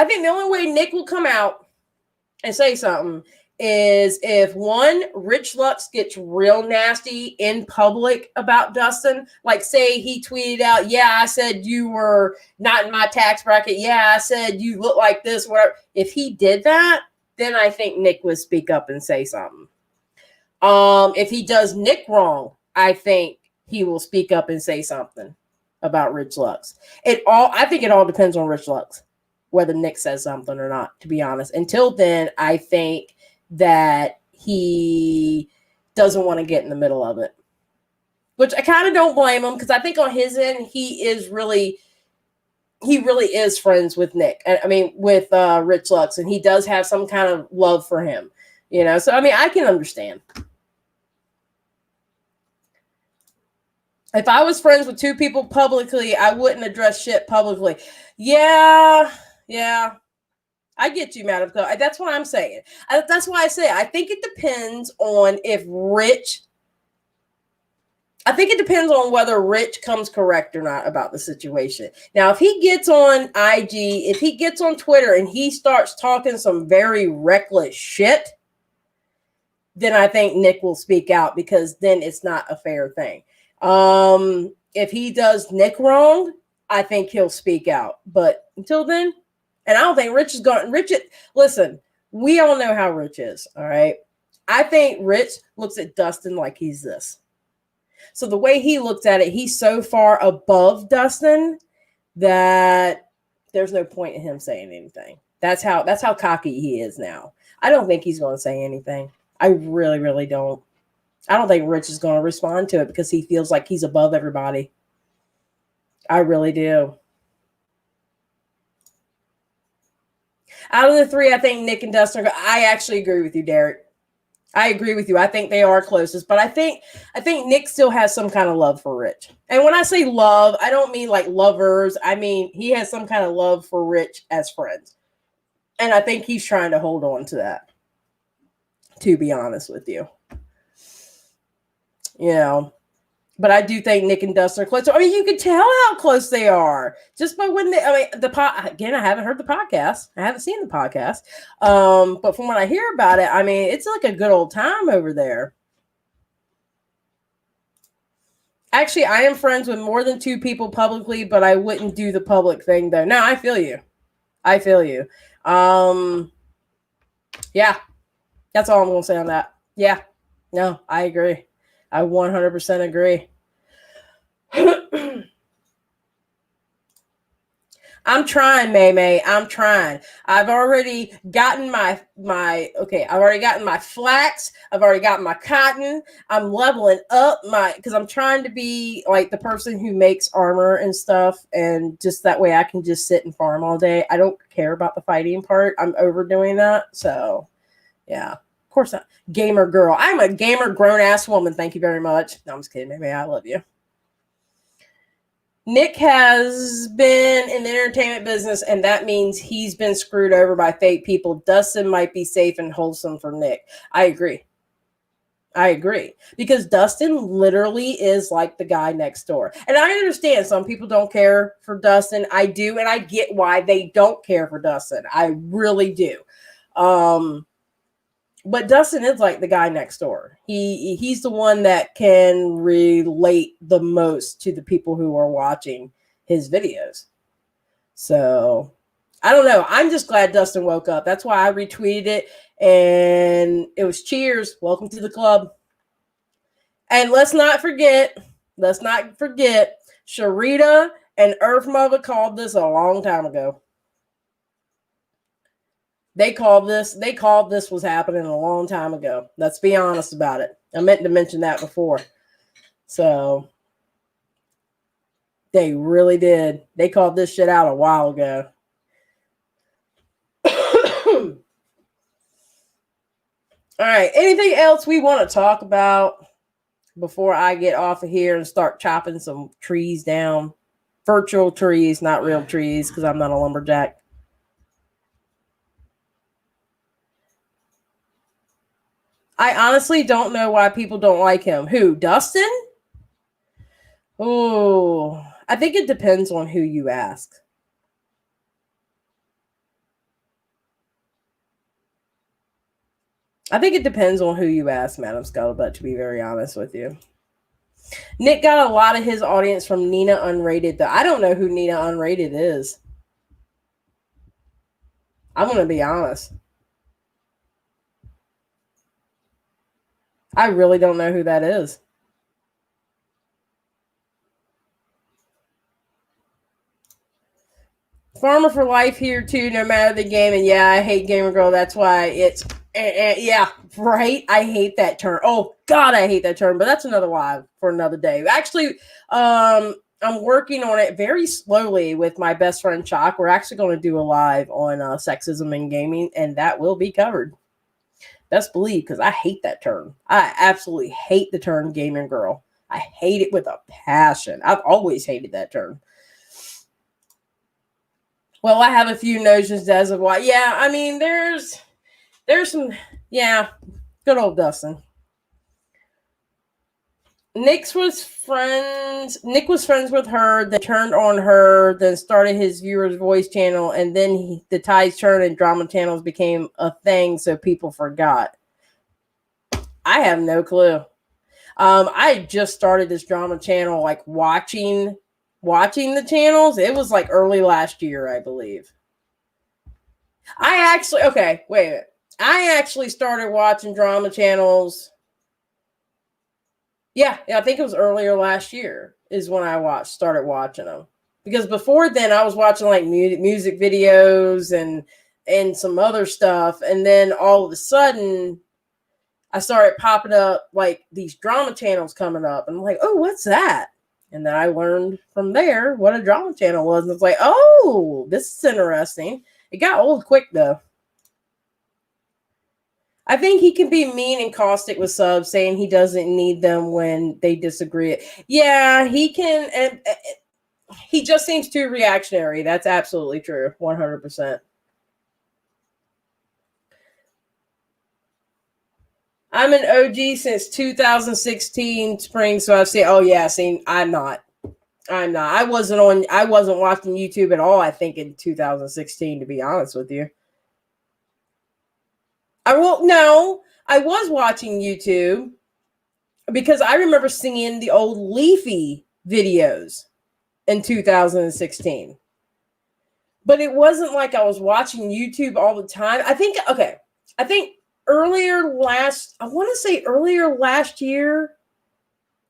think the only way Nick will come out and say something is if one, Rich Lux gets real nasty in public about Dustin. Like say he tweeted out, yeah, I said you were not in my tax bracket. Yeah, I said you look like this, whatever. If he did that, then I think Nick would speak up and say something. If he does Nick wrong, I think he will speak up and say something about Rich Lux. I think it all depends on Rich Lux, whether Nick says something or not, to be honest. Until then, I think that he doesn't want to get in the middle of it, which I kind of don't blame him because I think on his end, he really is friends with Nick. With Rich Lux, and he does have some kind of love for him, So, I can understand. If I was friends with two people publicly, I wouldn't address shit publicly. Yeah. I get you, Madam Cole. That's what I'm saying. That's why I say I think it depends on whether Rich comes correct or not about the situation. Now, if he gets on IG, if he gets on Twitter and he starts talking some very reckless shit, then I think Nick will speak out because then it's not a fair thing. If he does Nick wrong, I think he'll speak out. But until then, and I don't think Rich is going. Listen, we all know how Rich is. All right. I think Rich looks at Dustin like he's this. So the way he looks at it, he's so far above Dustin that there's no point in him saying anything. That's how cocky he is now. I don't think he's going to say anything. I really, really don't. I don't think Rich is going to respond to it because he feels like he's above everybody. I really do. Out of the three, I think Nick and Dustin I actually agree with you, Derek. I agree with you. I think they are closest, but I think Nick still has some kind of love for Rich. And when I say love, I don't mean like lovers. I mean, he has some kind of love for Rich as friends. And I think he's trying to hold on to that, to be honest with you. But I do think Nick and Dustin are close. You can tell how close they are just by when again, I haven't heard the podcast. I haven't seen the podcast. But from what I hear about it, it's like a good old time over there. Actually, I am friends with more than two people publicly, but I wouldn't do the public thing though. No, I feel you. Yeah, that's all I'm going to say on that. Yeah, no, I agree. I 100% agree. I'm trying, May. I'm trying. I've already gotten my flax. I've already gotten my cotton. I'm leveling up because I'm trying to be like the person who makes armor and stuff. And just that way I can just sit and farm all day. I don't care about the fighting part. I'm overdoing that. So yeah. Of course not. Gamer girl. I'm a gamer grown-ass woman. Thank you very much. No, I'm just kidding. Maybe I love you. Nick has been in the entertainment business, and that means he's been screwed over by fake people. Dustin might be safe and wholesome for Nick. I agree. Because Dustin literally is like the guy next door. And I understand some people don't care for Dustin. I do, and I get why they don't care for Dustin. I really do. But Dustin is like the guy next door. He's the one that can relate the most to the people who are watching his videos. So I don't know. I'm just glad Dustin woke up. That's why I retweeted it. And it was cheers. Welcome to the club. And let's not forget, Sharita and Earth Mother called this a long time ago. They called this was happening a long time ago. Let's be honest about it. I meant to mention that before. So they really did. They called this shit out a while ago. All right. Anything else we want to talk about before I get off of here and start chopping some trees down? Virtual trees, not real trees, because I'm not a lumberjack. I honestly don't know why people don't like him. Who? Dustin? Oh, I think it depends on who you ask. I think it depends on who you ask, Madam Scuttlebutt, to be very honest with you. Nick got a lot of his audience from Nina Unrated, though. I don't know who Nina Unrated is. I'm going to be honest. I really don't know who that is. Farmer for life here, too, no matter the game. And yeah, I hate Gamer Girl. That's why it's... yeah, right? I hate that term. Oh, God, I hate that term. But that's another live for another day. Actually, I'm working on it very slowly with my best friend, Chalk. We're actually going to do a live on sexism in gaming, and that will be covered. Best believe, because I hate that term. I absolutely hate the term Gamer Girl. I hate it with a passion. I've always hated that term. Well, I have a few notions as of why. Yeah, I mean, there's some, yeah, good old Dustin. Nick was friends with her, then turned on her, then started his Viewers Voice channel, and then the tides turned and drama channels became a thing, so people forgot. I have no clue. I just started this drama channel, like watching the channels. It was like early last year, I believe. I actually started watching drama channels. Yeah, I think it was earlier last year is when I started watching them. Because before then, I was watching like music videos and some other stuff. And then all of a sudden, I started popping up like these drama channels coming up. And I'm like, oh, what's that? And then I learned from there what a drama channel was. And it's like, oh, this is interesting. It got old quick, though. I think he can be mean and caustic with subs, saying he doesn't need them when they disagree. Yeah, he can. And he just seems too reactionary. That's absolutely true. 100%. I'm an OG since 2016 spring, so I've seen. Oh yeah, I'm not. I wasn't watching YouTube at all, I think, in 2016, to be honest with you. I was watching YouTube because I remember seeing the old Leafy videos in 2016. But it wasn't like I was watching YouTube all the time. I think earlier last year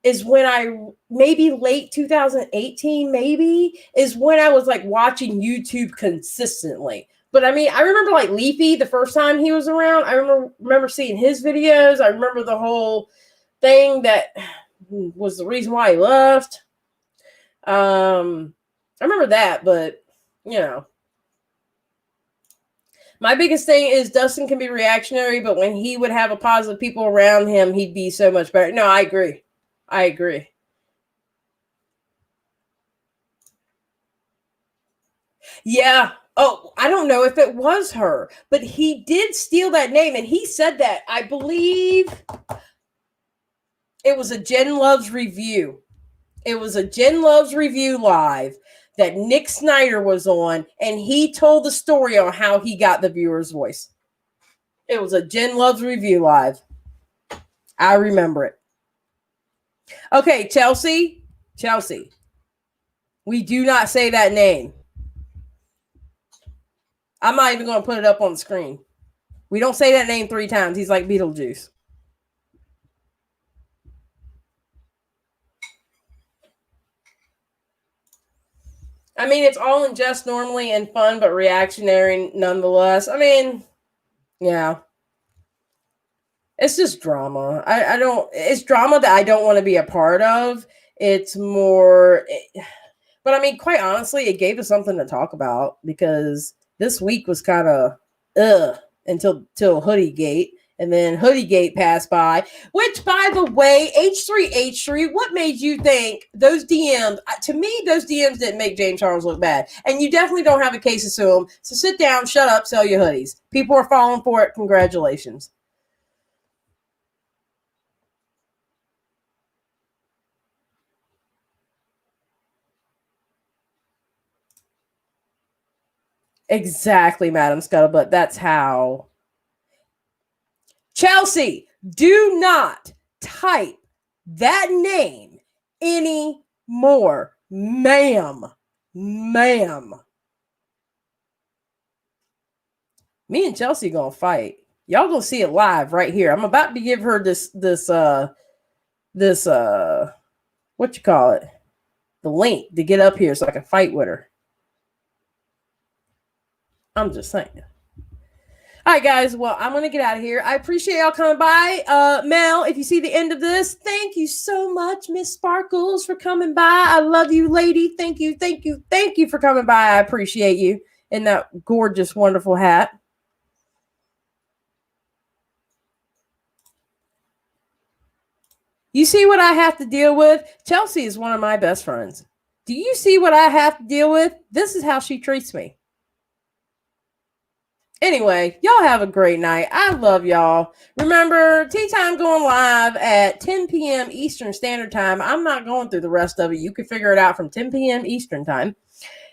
is when maybe late 2018, maybe, is when I was like watching YouTube consistently. But I mean, I remember like Leafy the first time he was around. I remember seeing his videos. I remember the whole thing that was the reason why he left. I remember that, but you know. My biggest thing is Dustin can be reactionary, but when he would have a positive people around him, he'd be so much better. No, I agree. Yeah. Oh, I don't know if it was her, but he did steal that name, and he said that. I believe it was a Jen Loves Review. It was a Jen Loves Review live that Nick Snyder was on, and he told the story on how he got the viewer's voice. It was a Jen Loves Review live. I remember it. Okay, Chelsey, we do not say that name. I'm not even going to put it up on the screen. We don't say that name 3 times. He's like Beetlejuice. I mean, it's all in jest normally and fun, but reactionary nonetheless. I mean, yeah. It's just drama. It's drama that I don't want to be a part of. It's more, but I mean, quite honestly, it gave us something to talk about because this week was kind of, until Hoodie Gate. And then Hoodie Gate passed by, which, by the way, H3H3, what made you think those DMs, to me, those DMs didn't make James Charles look bad. And you definitely don't have a case to sue him. So sit down, shut up, sell your hoodies. People are falling for it. Congratulations. Exactly, Madam Scuttlebutt. That's how. Chelsey, do not type that name anymore, ma'am. Ma'am. Me and Chelsey gonna fight. Y'all gonna see it live right here. I'm about to give her this what you call it? The link to get up here so I can fight with her. I'm just saying. All right, guys. Well, I'm going to get out of here. I appreciate y'all coming by. Mel, if you see the end of this, thank you so much, Miss Sparkles, for coming by. I love you, lady. Thank you, thank you, thank you for coming by. I appreciate you in that gorgeous, wonderful hat. You see what I have to deal with? Chelsey is one of my best friends. Do you see what I have to deal with? This is how she treats me. Anyway, y'all have a great night. I love y'all. Remember, Tea Time going live at 10 p.m. Eastern Standard Time. I'm not going through the rest of it. You can figure it out from 10 p.m. Eastern Time.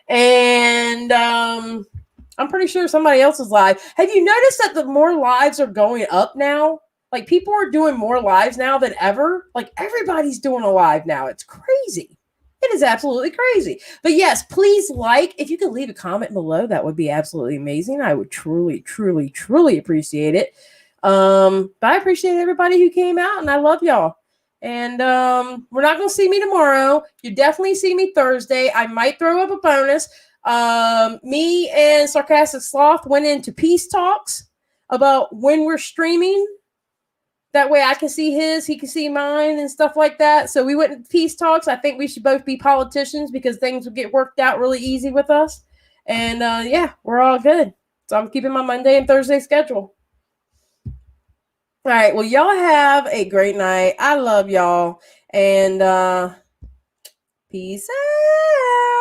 And I'm pretty sure somebody else is live. Have you noticed that the more lives are going up now? Like, people are doing more lives now than ever. Like, everybody's doing a live now. It's crazy. It is absolutely crazy. But yes, please if you could leave a comment below, that would be absolutely amazing. I would truly, truly, truly appreciate it. But I appreciate everybody who came out, and I love y'all. And we're not going to see me tomorrow. You definitely see me Thursday. I might throw up a bonus. Me and Sarcastic Sloth went into peace talks about when we're streaming. That way I can see his, he can see mine and stuff like that. So we went into peace talks. I think we should both be politicians because things would get worked out really easy with us. And yeah, we're all good. So I'm keeping my Monday and Thursday schedule. All right. Well, y'all have a great night. I love y'all. And peace out.